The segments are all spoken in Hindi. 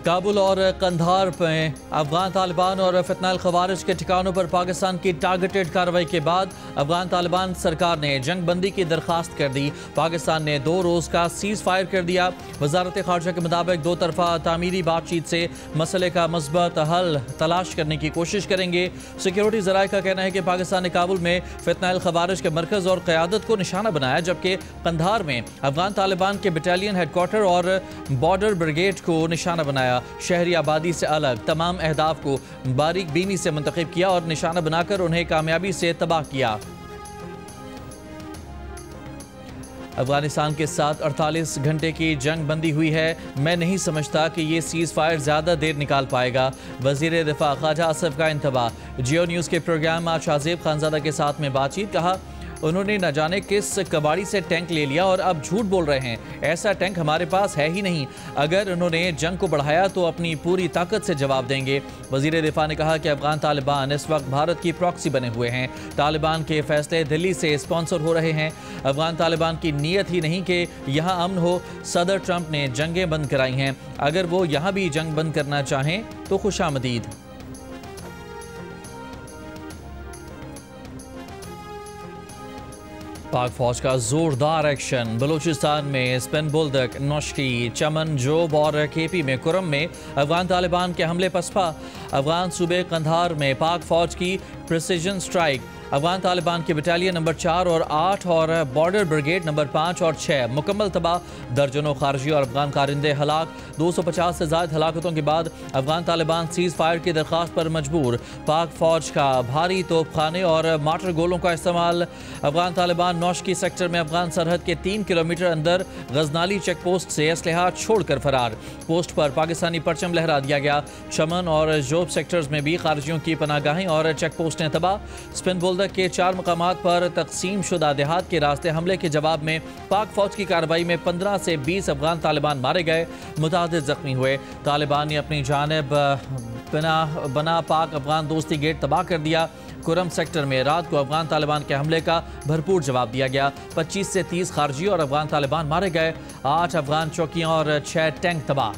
काबुल और कंधार में अफगान तालिबान और फितनाल खवारिज के ठिकानों पर पाकिस्तान की टारगेटेड कार्रवाई के बाद अफगान तालिबान सरकार ने जंग बंदी की दरखास्त कर दी। पाकिस्तान ने 2 रोज़ का सीज़ फायर कर दिया। वजारत खारजा के मुताबिक 2 तरफा तामीरी बातचीत से मसले का मस्बत हल तलाश करने की कोशिश करेंगे। सिक्योरिटी ज़राए का कहना है कि पाकिस्तान ने काबुल में फितनाल खवारिज के मरकज़ और क़यादत को निशाना बनाया, जबकि कंधार में अफगान तालिबान के बटालियन हेडक्वार्टर और बॉर्डर ब्रिगेड को निशाना बनाया। शहरी आबादी से अलग तमाम अहदाफ को बारीक बीनी से मुंतखब किया और निशाना बनाकर उन्हें कामयाबी से तबाह किया। अफगानिस्तान के साथ 48 घंटे की जंग बंदी हुई है। मैं नहीं समझता कि ये सीज़ फायर ज़्यादा देर निकाल पाएगा। वज़ीर दिफा ख्वाजा आसिफ का इंतबाह। जियो न्यूज़ के प्रोग्राम आज शाहजेब खानज़ादा के साथ में बातचीत। कहा, उन्होंने न जाने किस कबाड़ी से टैंक ले लिया और अब झूठ बोल रहे हैं। ऐसा टैंक हमारे पास है ही नहीं। अगर उन्होंने जंग को बढ़ाया तो अपनी पूरी ताकत से जवाब देंगे। वज़ीर दिफा ने कहा कि अफगान तालिबान इस वक्त भारत की प्रॉक्सी बने हुए हैं। तालिबान के फैसले दिल्ली से स्पॉन्सर हो रहे हैं। अफगान तालिबान की नीयत ही नहीं कि यहाँ अमन हो। सदर ट्रंप ने जंगें बंद कराई हैं। अगर वो यहाँ भी जंग बंद करना चाहें तो खुशामदीद। पाक फौज का जोरदार एक्शन। बलूचिस्तान में स्पिन बुलदक, नौशकी, चमन जोब और केपी में कुरम में अफगान तालिबान के हमले पसपा। अफगान सूबे कंधार में पाक फौज की प्रिसीजन स्ट्राइक। अफगान तालिबान की बटालियन नंबर 4 और 8 और बॉर्डर ब्रिगेड नंबर 5 और 6 मुकम्मल तबाह। दर्जनों खारजी और अफगान कारिंदे हलाक। 250 से ज़ायद हलाकतों के बाद अफगान तालिबान सीज़ फायर की दरख्वास्त पर मजबूर। पाक फौज का भारी तोपखाने और मार्टर गोलों का इस्तेमाल। अफगान तालिबान नौशकी सेक्टर में अफगान सरहद के 3 किलोमीटर अंदर गजनाली चेक पोस्ट से असलहा छोड़कर फरार। पोस्ट पर पाकिस्तानी परचम लहरा दिया गया। चमन और जोब सेक्टर्स में भी खारजियों की पनागाहें और चेक पोस्टें तबाह। स्पिन बुलदक के 4 मकामात पर तकसीम शुदा देहात के रास्ते हमले के जवाब में पाक फौज की कार्रवाई में 15 से 20 अफगान तालिबान मारे गए, मुतादिद जख्मी हुए। तालिबान ने अपनी जानिब बना पाक अफगान दोस्ती गेट तबाह कर दिया। कुरम सेक्टर में रात को अफगान तालिबान के हमले का भरपूर जवाब दिया गया। 25 से 30 खारजी और अफगान तालिबान मारे गए। 8 अफगान चौकियां और 6 टैंक तबाह।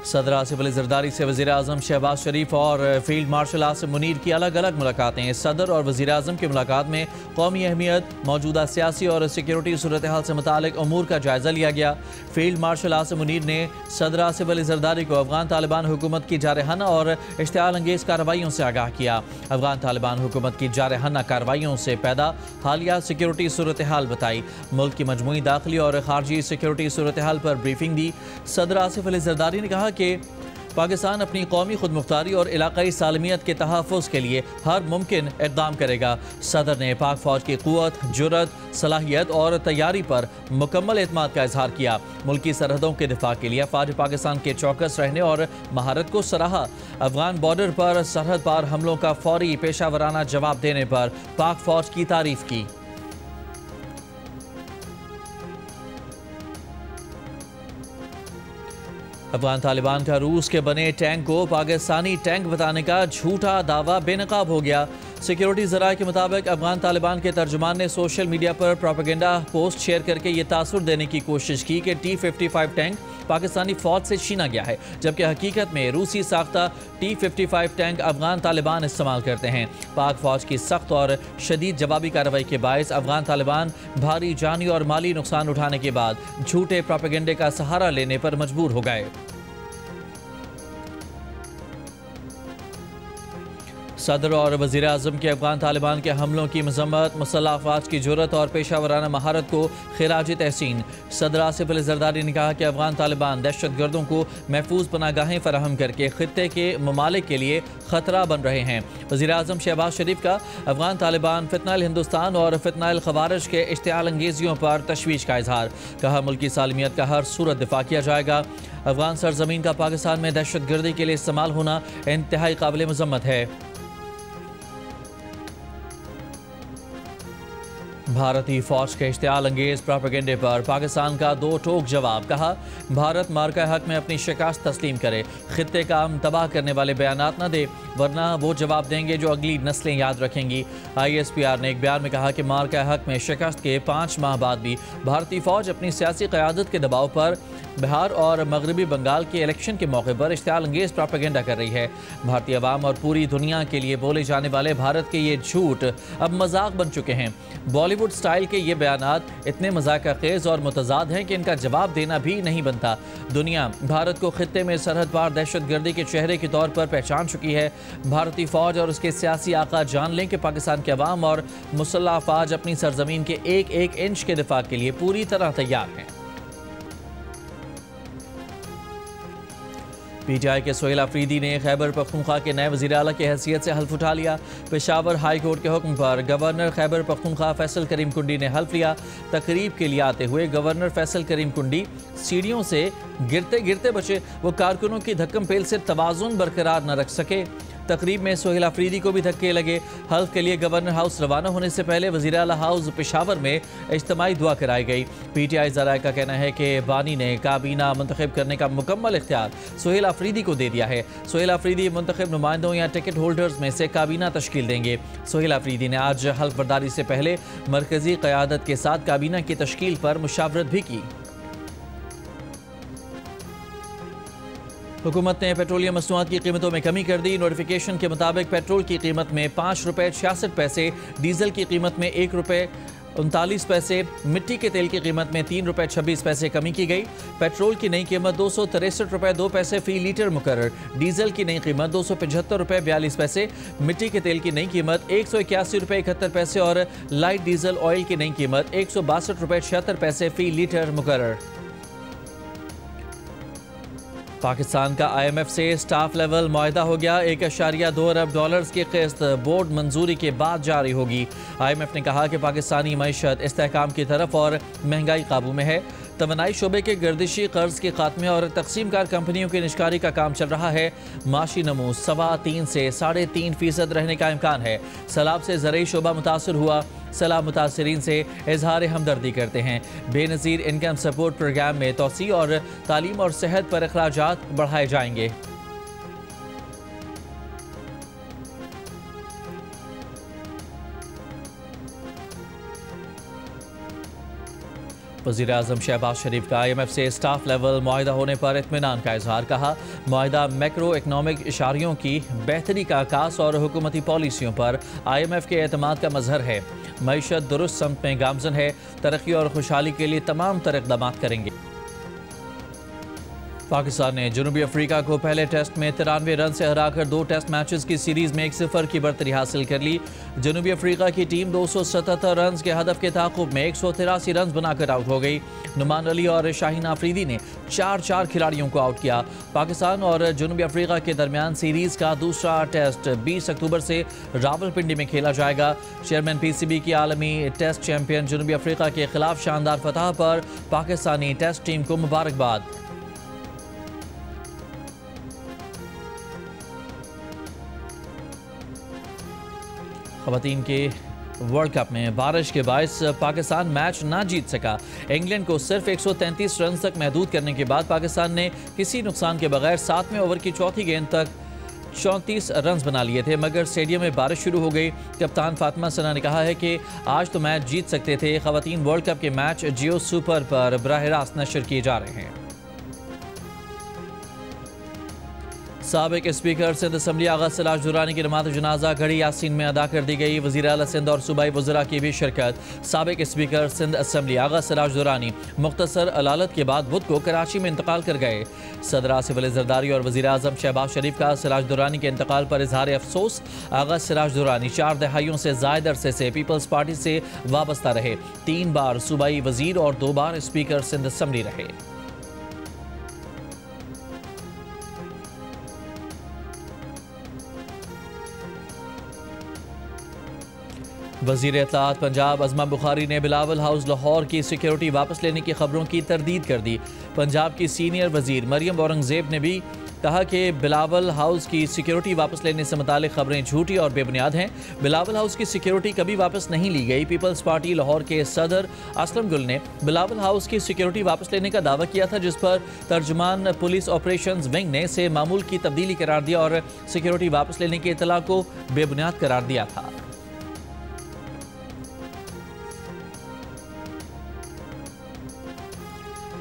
सदर आसिफ अली जरदारी से वज़ीर आज़म शहबाज शरीफ और फील्ड मार्शल आसिम मुनीर की अलग अलग मुलाकातें। सदर और वज़ीर आज़म की मुलाकात में कौमी अहमियत, मौजूदा सियासी और सिक्योरिटी सूरत हाल से मुतालिक अमूर का जायज़ा लिया गया। फील्ड मार्शल आसिम मुनीर ने सदर आसिफ अली जरदारी को अफगान तालिबान हुकूमत की जारहाना और इश्तिआल अंगेज़ कार्रवाइयों से आगाह किया। अफगान तालिबान हुकूमत की जारहाना कार्रवाइयों से पैदा हालिया सिक्योरिटी सूरत हाल बताई। मुल्क की मजमूई दाखिली और खारजी सिक्योरिटी सूरत हाल पर ब्रीफिंग दी। सदर आसिफ अली जरदारी ने कहा कि पाकिस्तान अपनी कौमी खुद मुख्तारी और इलाकाई सालमियत के तहफ़्फ़ुज़ के लिए हर मुमकिन इक़दाम करेगा। सदर ने पाक फौज की क़ुव्वत, जुर्रत, सलाहियत और तैयारी पर मुकम्मल एतमाद का इजहार किया। मुल्की सरहदों के दिफा के लिए फ़ौज पाकिस्तान के चौकस रहने और महारत को सराहा। अफगान बॉर्डर पर सरहद पार हमलों का फौरी पेशा वराना जवाब देने पर पाक फौज की तारीफ़ की। अफगान तालिबान का रूस के बने टैंक को पाकिस्तानी टैंक बताने का झूठा दावा बेनकाब हो गया। सिक्योरिटी ज़राए के मुताबिक अफगान तालिबान के तर्जुमान ने सोशल मीडिया पर प्रोपेगेंडा पोस्ट शेयर करके ये तासुर देने की कोशिश की कि T-55 टैंक पाकिस्तानी फ़ौज से छीना गया है, जबकि हकीकत में रूसी साख्ता T-55 टैंक अफगान तालिबान इस्तेमाल करते हैं। पाक फ़ौज की सख्त और शदीद जवाबी कार्रवाई के बायस अफगान तालिबान भारी जानी और माली नुकसान उठाने के बाद झूठे प्रोपेगेंडे का सहारा लेने पर मजबूर हो गए। सदर और वज़ीर आज़म के अफगान तालिबान के हमलों की मज़म्मत, मुसल्लह अफ़वाज की जुर्रत और पेशा वराना महारत को खिराज तहसीन। सदर आसिफ अली जरदारी ने कहा कि अफगान तालिबान दहशत गर्दों को महफूज पनागाहें फराहम करके खित्ते के ममालिक के लिए ख़तरा बन रहे हैं। वज़ीर आज़म शहबाज शरीफ का अफगान तालिबान, फितनाल हिंदुस्तान और फितनाल खवारिज के इश्तिआल अंगेज़ियों पर तशवीश का इजहार। कहा, मुल्की सालमियत का हर सूरत दिफा किया जाएगा। अफगान सरजमीन का पाकिस्तान में दहशत गर्दी के लिए इस्तेमाल होना इंतहाई काबिल मज़म्मत है। भारतीय फौज के इश्तियाल अंगेज प्रोपेगेंडे पर पाकिस्तान का दो टोक जवाब। कहा, भारत मार्का हक में अपनी शिकस्त तस्लीम करे, खित्ते का तबाह करने वाले बयानात न दे, वरना वो जवाब देंगे जो अगली नस्लें याद रखेंगी। ISPR ने एक बयान में कहा कि मार्का हक में शिकस्त के 5 माह बाद भी भारतीय फौज अपनी सियासी क़यादत के दबाव पर बिहार और मगरबी बंगाल के इलेक्शन के मौके पर इश्तियाल अंगेज प्रोपेगेंडा कर रही है। भारतीय अवाम और पूरी दुनिया के लिए बोले जाने वाले भारत के ये झूठ अब मजाक बन चुके हैं। बॉलीवुड स्टाइल के ये बयानात इतने मजाक खेज और मुतजाद हैं कि इनका जवाब देना भी नहीं बनता। दुनिया भारत को खित्ते में सरहद पार दहशतगर्दी के चेहरे के तौर पर पहचान चुकी है। भारतीय फौज और उसके सियासी आका जान लें कि पाकिस्तान के अवाम और मुसल्लह अफवाज अपनी सरजमीन के एक एक इंच के दिफा के लिए पूरी तरह तैयार हैं। PTI के सोहेल अफरीदी ने खैबर पख्तूनख्वा के नए वज़ीर आला की हैसियत से हल्फ उठा लिया। पेशावर हाई कोर्ट के हुक्म पर गवर्नर खैबर पख्तूनख्वा फैसल करीम कुंडी ने हल्फ लिया। तकरीब के लिए आते हुए गवर्नर फैसल करीम कुंडी सीढ़ियों से गिरते गिरते बचे। वो कारकुनों की धक्कम पेल से तवाज़ुन बरकरार न रख सके। तकरीब में सोहेल अफरीदी को भी धक्के लगे। हल्फ के लिए गवर्नर हाउस रवाना होने से पहले वज़ीर आला हाउस पेशावर में इज्तिमाई दुआ कराई गई। PTI ज़राए का कहना है कि बानी ने काबीना मुंतखब करने का मुकम्मल इख्तियार सोहेल अफरीदी को दे दिया है। सोहेल अफरीदी मुंतखब नुमाइंदों या टिकट होल्डर्स में से काबीना तश्कील देंगे। सोहेल अफरीदी ने आज हल्फ बर्दारी से पहले मरकजी क़यादत के साथ काबीना की तश्कील पर मुशावरत भी की। हुकूमत ने पेट्रोलियम मसनूआत की कीमतों में कमी कर दी। नोटिफिकेशन के मुताबिक पेट्रोल की कीमत में 5 रुपये 66 पैसे, डीजल की कीमत में 1 रुपये 39 पैसे, मिट्टी के तेल की कीमत में 3 रुपये 26 पैसे कमी की गई। पेट्रोल की नई कीमत 263 रुपये 2 पैसे फी लीटर मुकर्रर, डीजल की नई कीमत 275 रुपये 42 पैसे, मिट्टी के तेल की नई कीमत 181 रुपये 71 पैसे और लाइट डीजल ऑयल की नई कीमत 162 रुपये 76 पैसे फी लीटर मुकर्रर। पाकिस्तान का IMF से स्टाफ लेवल मुआहदा हो गया। 1.2 अरब डॉलर्स की किस्त बोर्ड मंजूरी के बाद जारी होगी। IMF ने कहा कि पाकिस्तानी मईशत इस्तेहकाम की तरफ और महंगाई काबू में है। तवानाई शोबे के गर्दिशी कर्ज के खात्मे और तकसीम कार कंपनियों की निष्कारी का काम चल रहा है। माशी नमू 3.25 से 3.5% रहने का इम्कान है। सैलाब से ज़रई शोबा मुतासर हुआ। सैलाब मुतासरीन से इजहार हमदर्दी करते हैं। बेनज़ीर इनकम सपोर्ट प्रोग्राम में तोसी और तालीम और सेहत पर अखराजात बढ़ाए जाएंगे। वज़ीर आज़म शहबाज शरीफ का IMF से स्टाफ लेवल मुआहदा होने पर इत्मीनान का इजहार। कहा, मुआहदा मैक्रो इकनॉमिक इशारियों की बेहतरी का आकास और हुकूमती पॉलिसियों पर IMF के एतमाद का मजहर है। मईशत दुरुस्त समत में गामजन है। तरक्की और खुशहाली के लिए तमाम तरह इक़दाम करेंगे। पाकिस्तान ने जनूबी अफ्रीका को पहले टेस्ट में 93 रन से हराकर 2 टेस्ट मैचेस की सीरीज में 1-0 की बढ़तरी हासिल कर ली। जनूबी अफ्रीका की टीम 277 रन के हदफ के ताक़ुब में 183 रन बनाकर आउट हो गई। नुमान अली और शाहीन आफरीदी ने 4 खिलाड़ियों को आउट किया। पाकिस्तान और जनूबी अफ्रीका के दरमियान सीरीज का दूसरा टेस्ट 20 अक्टूबर से रावलपिंडी में खेला जाएगा। चेयरमैन PCB की आलमी टेस्ट चैंपियन जनूबी अफ्रीका के खिलाफ शानदार फतह पर पाकिस्तानी टेस्ट टीम को मुबारकबाद। ख़वातीन के वर्ल्ड कप में बारिश के बायस पाकिस्तान मैच ना जीत सका। इंग्लैंड को सिर्फ 133 रन तक महदूद करने के बाद पाकिस्तान ने किसी नुकसान के बगैर 7वें ओवर की चौथी गेंद तक 34 रन बना लिए थे, मगर स्टेडियम में बारिश शुरू हो गई। कप्तान फातिमा सना ने कहा है कि आज तो मैच जीत सकते थे। ख़वातीन वर्ल्ड कप के मैच जियो सुपर पर बराह रास्त नशर किए जा रहे हैं। साबिक स्पीकर सिंध असम्बली आगा सिराज दुरानी की नमाज़ जनाजा गढ़ी यासीन में अदा कर दी गई। वज़ीर आला सिंध और सूबाई वज़रा की भी शिरकत। साबिक स्पीकर सिंध असम्बली आगा सिराज दुरानी मुख्तसर अलालत के बाद बुध को कराची में इंतकाल कर गए। सदर आसिफ अली ज़रदारी और वज़ीर आज़म शहबाज शरीफ का सिराज दुरानी के इंतकाल पर इजहार अफसोस। आगा सिराज दुरानी 4 दहाइयों से ज़ायद अरसे से पीपल्स पार्टी से वाबस्ता रहे। 3 बार सूबाई वज़ीर और 2 बार स्पीकर सिंध असम्बली रहे। वज़ीर इत्तलाआत पंजाब अज़मा बुखारी ने बिलावल हाउस लाहौर की सिक्योरिटी वापस लेने की खबरों की तरदीद कर दी। पंजाब की सीनियर वज़ीर मरियम औरंगज़ेब ने भी कहा कि बिलावल हाउस की सिक्योरिटी वापस लेने से मुतालिक खबरें झूठी और बेबुनियाद हैं। बिलावल हाउस की सिक्योरिटी कभी वापस नहीं ली गई। पीपल्स पार्टी लाहौर के सदर असलम गुल ने बिलावल हाउस की सिक्योरिटी वापस लेने का दावा किया था, जिस पर तर्जुमान पुलिस ऑपरेशंस विंग ने इसे मामूल की तब्दीली करार दिया और सिक्योरिटी वापस लेने की इतला को बेबुनियाद करार दिया था।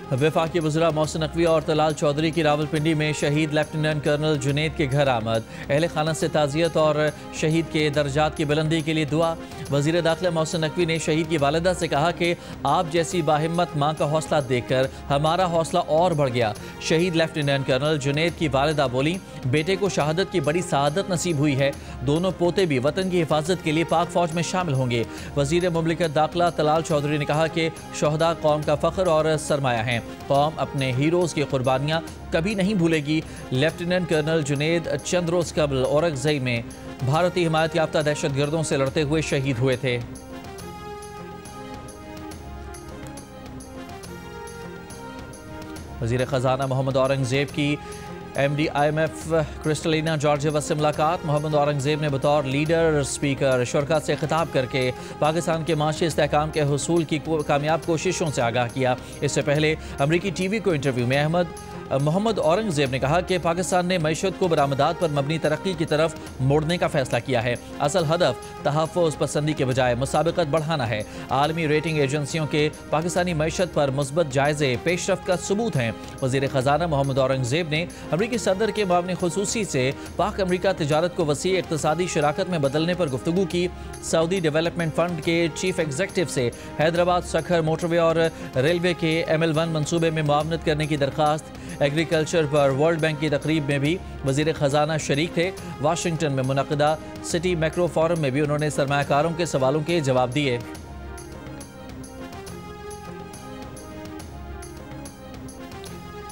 वफाकी वज़रा मोहसिन नकवी और तलाल चौधरी की रावलपिंडी में शहीद लेफ्टिनेंट कर्नल जुनेद के घर आमद। अहले खाना से ताज़ियत और शहीद के दर्जात की बुलंदी के लिए दुआ। वज़ीर दाखिला मोहसिन नकवी ने शहीद की वालिदा से कहा कि आप जैसी बाहिम्मत माँ का हौसला देखकर हमारा हौसला और बढ़ गया। शहीद लेफ्टिनेंट कर्नल जुनेद की वालिदा बोली, बेटे को शहादत की बड़ी सआदत नसीब हुई है। दोनों पोते भी वतन की हिफाजत के लिए पाक फौज में शामिल होंगे। वज़ीर मुमलिकत दाखिला तलाल चौधरी ने कहा कि शहदा कौम का फ़ख्र और सरमाया है। कौम अपने हीरोज़ की कुर्बानियाँ कभी नहीं भूलेगी। लेफ्टिनेंट कर्नल जुनेद चंद रोज़ कबल औरंगज़ेब में भारतीय हिमायत याफ्ता दहशतगर्दों से लड़ते हुए शहीद हुए थे। वज़ीर ख़जाना मोहम्मद औरंगज़ेब की MD IMF क्रिस्टलिना जॉर्जियवा से मुलाकात। मोहम्मद औरंगज़ेब ने बतौर लीडर स्पीकर शुरका से खिताब करके पाकिस्तान के माशी इस्तेहकाम के हुसूल की कामयाब कोशिशों से आगाह किया। इससे पहले अमरीकी TV को इंटरव्यू में मोहम्मद औरंगज़ेब ने कहा कि पाकिस्तान ने मईशत को बरामदात पर मबनी तरक्की की तरफ मोड़ने का फैसला किया है। असल हदफ तहफ़्फ़ुज़ पसंदी के बजाय मुसाबकत बढ़ाना है। आलमी रेटिंग एजेंसियों के पाकिस्तानी मईशत पर मुस्बत जायज़े पेशरफ्त का सबूत हैं। वज़ीर ख़जाना मोहम्मद औरंगज़ेब ने अमरीकी सदर के मामले खुसूसी से पाक अमरीका तिजारत को वसी इक़्तिसादी शराकत में बदलने पर गुफ्तगू की। सऊदी डेवलपमेंट फ़ंड के चीफ एग्जीक्यूटिव से हैदराबाद सखर मोटरवे और रेलवे के ML1 मनसूबे में मुआवनत करने की दरख्वास्त। एग्रीकल्चर पर वर्ल्ड बैंक की तकरीब में भी वज़ीर ख़जाना शरीक थे। वाशिंगटन में मुनक़दा सिटी मैक्रो फोरम में भी उन्होंने सरमायाकारों के सवालों के जवाब दिए।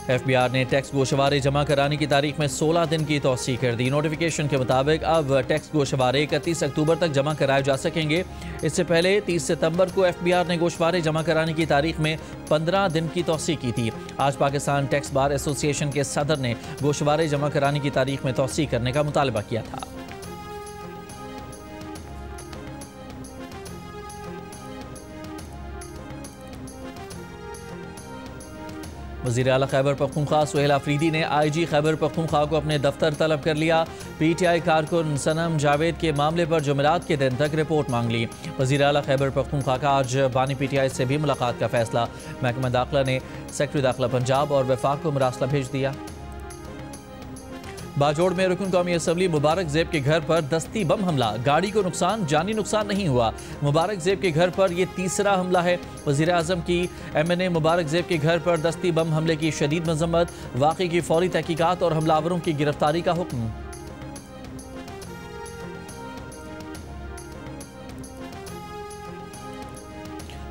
FBR ने टैक्स गोशवारे जमा कराने की तारीख में 16 दिन की तौसीह कर दी। नोटिफिकेशन के मुताबिक अब टैक्स गोशवारे 31 अक्टूबर तक जमा कराए जा सकेंगे। इससे पहले 30 सितंबर को FBR ने गोशवारे जमा कराने की तारीख में 15 दिन की तौसीह की थी। आज पाकिस्तान टैक्स बार एसोसिएशन के सदर ने गोशवारे जमा कराने की तारीख में तौसीह करने का मुतालबा किया था। वज़ीर आला खैबर पख्तूनख्वा सुहेल आफरीदी ने IG खैबर पख्तूनख्वा को अपने दफ्तर तलब कर लिया। PTI कारकुन सनम जावेद के मामले पर जुमेरात के दिन तक रिपोर्ट मांग ली। वज़ीर आला खैबर पख्तूनख्वा का आज बानी PTI से भी मुलाकात का फैसला। महकमा दाखिला ने सेक्रेटरी दाखिला पंजाब और वफाक को मरासला भेज दिया। बाजोड़ में रुकन कौमी असम्बली मुबारक ज़ेब के घर पर दस्ती बम हमला। गाड़ी को नुकसान, जानी नुकसान नहीं हुआ। मुबारक ज़ेब के घर पर यह तीसरा हमला है। वज़ीर आज़म की MNA मुबारक ज़ेब के घर पर दस्ती बम हमले की शदीद मज़म्मत। वाक़े की फौरी तहकीकात और हमलावरों की गिरफ्तारी का हुक्म।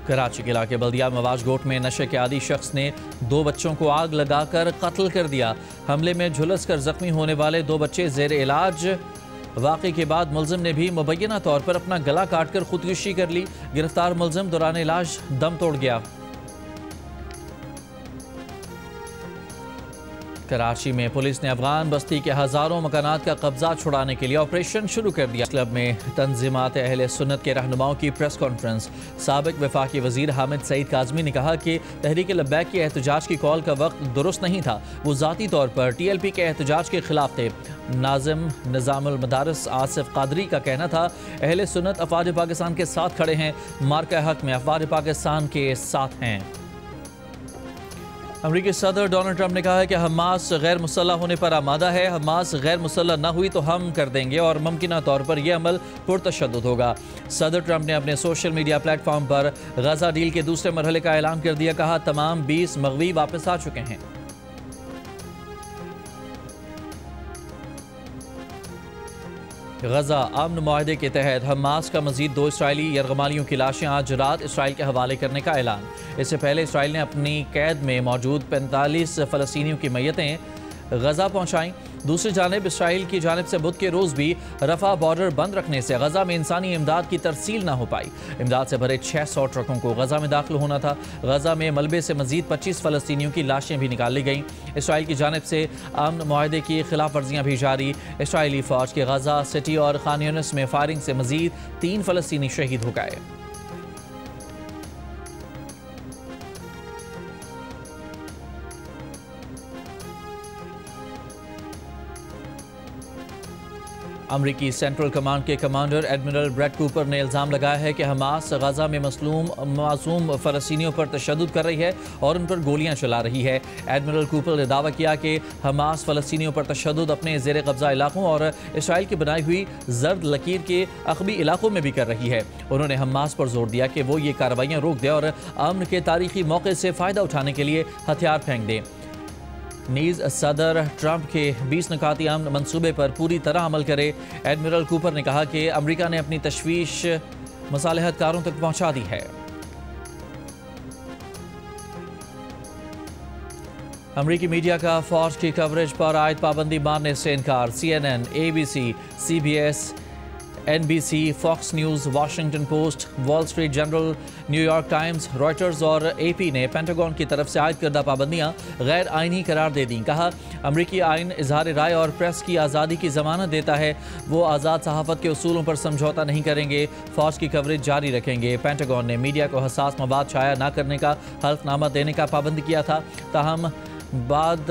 कराची के इलाके बल्दिया मवाज गोट में नशे के आदी शख्स ने 2 बच्चों को आग लगाकर कत्ल कर दिया। हमले में झुलस कर जख्मी होने वाले 2 बच्चे जेर इलाज। वाक़े के बाद मुलजिम ने भी मुबैना तौर पर अपना गला काट कर खुदकुशी कर ली। गिरफ्तार मुलजिम दौरान इलाज दम तोड़ गया। कराची में पुलिस ने अफगान बस्ती के हज़ारों मकानात का कब्जा छुड़ाने के लिए ऑपरेशन शुरू कर दिया। क्लब में तंजीमात अहले सुन्नत के रहनुमाओं की प्रेस कॉन्फ्रेंस। साबिक वफाकी वज़ीर हामिद सईद काज़मी ने कहा कि तहरीक लब्बैक के एहतजाज की कॉल का वक्त दुरुस्त नहीं था। वो ज़ाती तौर पर TLP के एहतजाज के खिलाफ थे। नाज़िम निज़ामुल मदारिस आसिफ कादरी का कहना था, अहले सुन्नत अफ़वाज पाकिस्तान के साथ खड़े हैं, मार्का हक में अफ़वाज पाकिस्तान के साथ हैं। अमरीकी सदर डोनाल्ड ट्रंप ने कहा है कि हमास गैर मुसल्लह होने पर आमादा है। हमास गैर मुसल्लह न हुई तो हम कर देंगे और मुमकिन तौर पर यह अमल पुरतशद्दुद होगा। सदर ट्रंप ने अपने सोशल मीडिया प्लेटफॉर्म पर गजा डील के दूसरे मरहले का ऐलान कर दिया। कहा, तमाम 20 मग़वी वापस आ चुके हैं। गजा अमन मुआहदे के तहत हमास का मजीद 2 इसराइली यरगमालियों की लाशें आज रात इसराइल के हवाले करने का ऐलान। इससे पहले इसराइल ने अपनी कैद में मौजूद 45 फ़लस्तीनियों की मैयतें गजा पहुंचाई। दूसरी जानिब इसराइल की जानिब से बुध के रोज भी रफा बॉर्डर बंद रखने से गजा में इंसानी इमदाद की तरसील ना हो पाई। इमदाद से भरे 600 ट्रकों को गजा में दाखिल होना था। गजा में मलबे से मजीद 25 फलस्तीनियों की लाशें भी निकाल ली गईं। इसराइल की जानिब से अमन मुआहदे की खिलाफ वर्जियाँ भी जारी। इसराइली फौज के गजा सिटी और खान यूनिस में फायरिंग से मजीद 3 फलस्तीनी शहीद हो गए। अमरीकी सेंट्रल कमांड के कमांडर एडमिरल ब्रेट कूपर ने इल्ज़ाम लगाया है कि हमास गजा में मासूम फ़लस्तीनियों पर तशद्दुद कर रही है और उन पर गोलियां चला रही है। एडमिरल कूपर ने दावा किया कि हमास फ़लस्तीनियों पर तशद्दुद अपने ज़ेर कब्ज़ा इलाकों और इसराइल की बनाई हुई जर्द लकीर के अक़बी इलाकों में भी कर रही है। उन्होंने हमास पर जोर दिया कि वो ये कार्रवाइयाँ रोक दे और अमन के तारीखी मौके से फ़ायदा उठाने के लिए हथियार फेंक दें। नीज़ सदर ट्रंप के 20 निकाती अमन मंसूबे पर पूरी तरह अमल करे। एडमिरल कूपर ने कहा कि अमेरिका ने अपनी तशवीश मसालहतकारों तक पहुंचा दी है। अमरीकी मीडिया का फौज की कवरेज पर आयद पाबंदी मानने से इनकार। CNN, ABC, CBS, NBC, Fox News, Washington Post, Wall Street Journal, New York Times, Reuters और AP ने पेंटागन की तरफ से आयद करदा पाबंदियां गैर आइनी करार दे दी। कहा, अमरीकी आइन इजहार राय और प्रेस की आज़ादी की जमानत देता है। वो आज़ाद सहाफ़त के उसूलों पर समझौता नहीं करेंगे। फौज की कवरेज जारी रखेंगे। पेंटागन ने मीडिया को हसास मवाद शाया न करने का हल्फनामा देने का पाबंद किया था। ताहम बाद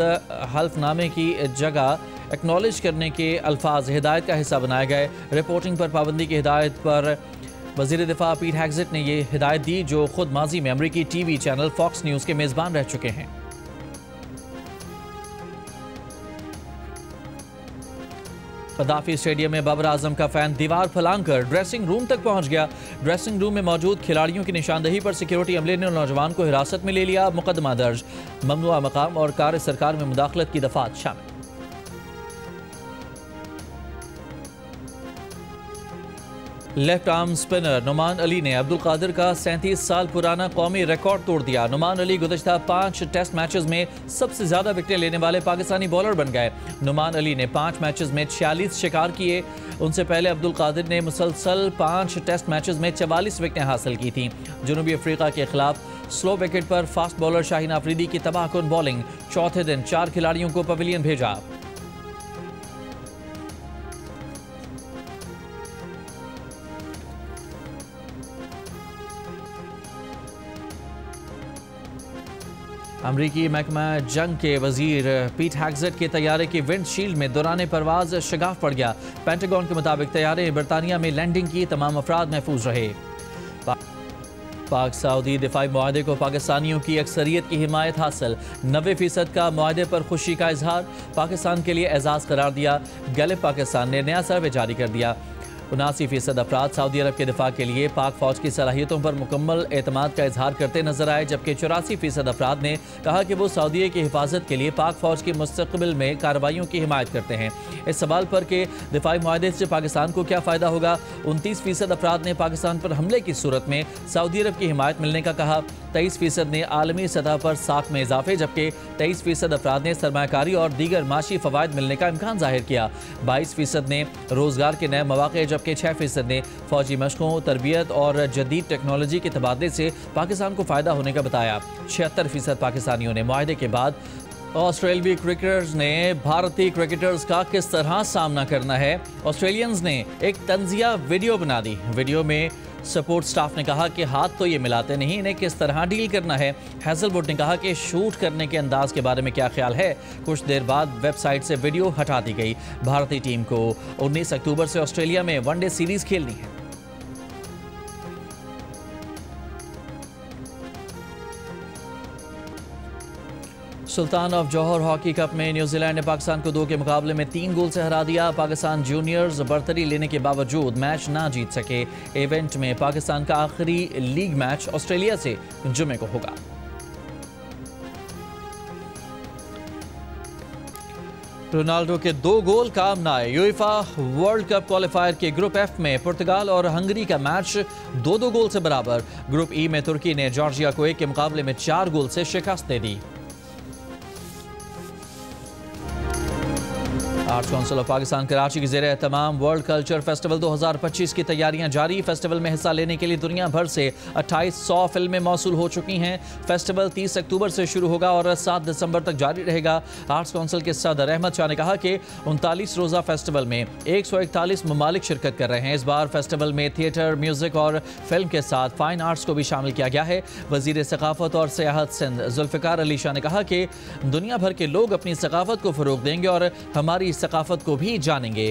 हल्फनामे की जगह एक्नॉलेज करने के अल्फाज हिदायत का हिस्सा बनाए गए। रिपोर्टिंग पर पाबंदी की हिदायत पर वज़ीर दिफा पीट हेग्सेट ने यह हिदायत दी, जो खुद माजी में अमरीकी TV चैनल फॉक्स न्यूज़ के मेज़बान रह चुके हैं। गद्दाफी स्टेडियम में बाबर आजम का फैन दीवार फलांकर ड्रेसिंग रूम तक पहुंच गया। ड्रेसिंग रूम में मौजूद खिलाड़ियों की निशानदेही पर सिक्योरिटी अमले ने नौजवान को हिरासत में ले लिया। मुकदमा दर्ज। ममनुआ मकाम और कार सरकार में मुदाखलत की दफात शामिल। Left arm spinner Numan Ali ने अब्दुल कादिर का 37 साल पुराना कौमी रिकॉर्ड तोड़ दिया। नुमान अली गुज़श्ता 5 टेस्ट मैचेस में सबसे ज़्यादा विकेटें लेने वाले पाकिस्तानी बॉलर बन गए। नुमान अली ने 5 मैचेस में 46 शिकार किए। उनसे पहले अब्दुल कादिर ने मुसलसल 5 टेस्ट मैचेस में 44 विकेटें हासिल की थीं। जनूबी अफ्रीका के खिलाफ स्लो विकेट पर फास्ट बॉलर शाहीन आफरीदी की तबाहकुन बॉलिंग। चौथे दिन 4 खिलाड़ियों को पवेलियन भेजा। अमरीकी महकमा जंग के वजीर पीट हेग्सेट के तैयारे की विंडशील्ड में दौरान परवाज शगाफ पड़ गया। पेंटागन के मुताबिक तैयारे बरतानिया में लैंडिंग की, तमाम अफराद महफूज रहे। पाक सऊदी दिफाई मुआहदे को पाकिस्तानियों की अक्सरियत की हिमायत हासिल। 90% का मुआहदे पर खुशी का इजहार। पाकिस्तान के लिए एजाज करार दिया। गैलिप पाकिस्तान ने नया सर्वे जारी कर दिया। 79% अफराद सऊदी अरब के दिफा के लिए पाक फौज की सलाहियतों पर मुकम्मल एतमाद का इजहार करते नजर आए, जबकि 84% अफराद ने कहा कि वो सऊदी की हिफाजत के लिए पाक फौज के मुस्तकबिल में कार्रवाइयों की हिमायत करते हैं। इस सवाल पर कि दिफाई मुआहदे से पाकिस्तान को क्या फ़ायदा होगा, 29% अफराद ने पाकिस्तान पर हमले की सूरत में सऊदी अरब की हिमायत मिलने का कहा। 23% ने आलमी सतह पर साख में इजाफे, जबकि 23% अफराद ने सरमाकारी और दीगर माशी फ़वायद मिलने का इम्कान जाहिर किया। 22% ने रोज़गार के नए मौक़े, जबकि 6% ने फ़ौजी मशकों, तरबियत और जदीद टेक्नोलॉजी के तबादले से पाकिस्तान को फ़ायदा होने का बताया। 76% पाकिस्तानियों ने मुआहदे के बाद ऑस्ट्रेलियाई क्रिकेटर्स ने भारतीय क्रिकेटर्स का किस तरह सामना करना है। ऑस्ट्रेलियंस ने एक तंजिया वीडियो बना दी। वीडियो में सपोर्ट स्टाफ ने कहा कि हाथ तो ये मिलाते नहीं, इन्हें किस तरह डील करना है। हैजलवुड ने कहा कि शूट करने के अंदाज के बारे में क्या ख्याल है। कुछ देर बाद वेबसाइट से वीडियो हटा दी गई। भारतीय टीम को 19 अक्टूबर से ऑस्ट्रेलिया में वनडे सीरीज खेलनी है। सुल्तान ऑफ जौहर हॉकी कप में न्यूजीलैंड ने पाकिस्तान को 2 के मुकाबले में 3 गोल से हरा दिया। पाकिस्तान जूनियर्स बर्तरी लेने के बावजूद मैच ना जीत सके। इवेंट में पाकिस्तान का आखिरी लीग मैच ऑस्ट्रेलिया से जुमे को होगा। रोनाल्डो के 2 गोल काम न आए। यूएफा वर्ल्ड कप क्वालिफायर के ग्रुप F में पुर्तगाल और हंगरी का मैच 2-2 गोल से बराबर। ग्रुप E में तुर्की ने जॉर्जिया को 1 के मुकाबले में 4 गोल से शिकस्त दे दी। Arts council of Pakistan Karachi के ज़ेर एहतमाम वर्ल्ड कल्चर फेस्टिवल 2025 की तैयारियां जारी। फेस्टिवल में हिस्सा लेने के लिए दुनिया भर से 2800 फिल्में मौसूल हो चुकी हैं। फेस्टिवल 30 अक्टूबर से शुरू होगा और 7 दिसंबर तक जारी रहेगा। आर्ट्स काउंसिल के सदर अहमद शाह ने कहा कि 39 रोज़ा फेस्टिवल में 141 ममालिक शिरकत कर रहे हैं। इस बार फेस्टिवल में थिएटर, म्यूजिक और फिल्म के साथ फाइन आर्ट्स को भी शामिल किया गया है। वज़ीर सकाफत और सियाहत सिंध जुल्फ़िकार अली शाह ने कहा कि दुनिया भर के लोग अपनी सकाफत को फ़रोग़ देंगे और हमारी सकाफत को भी जानेंगे।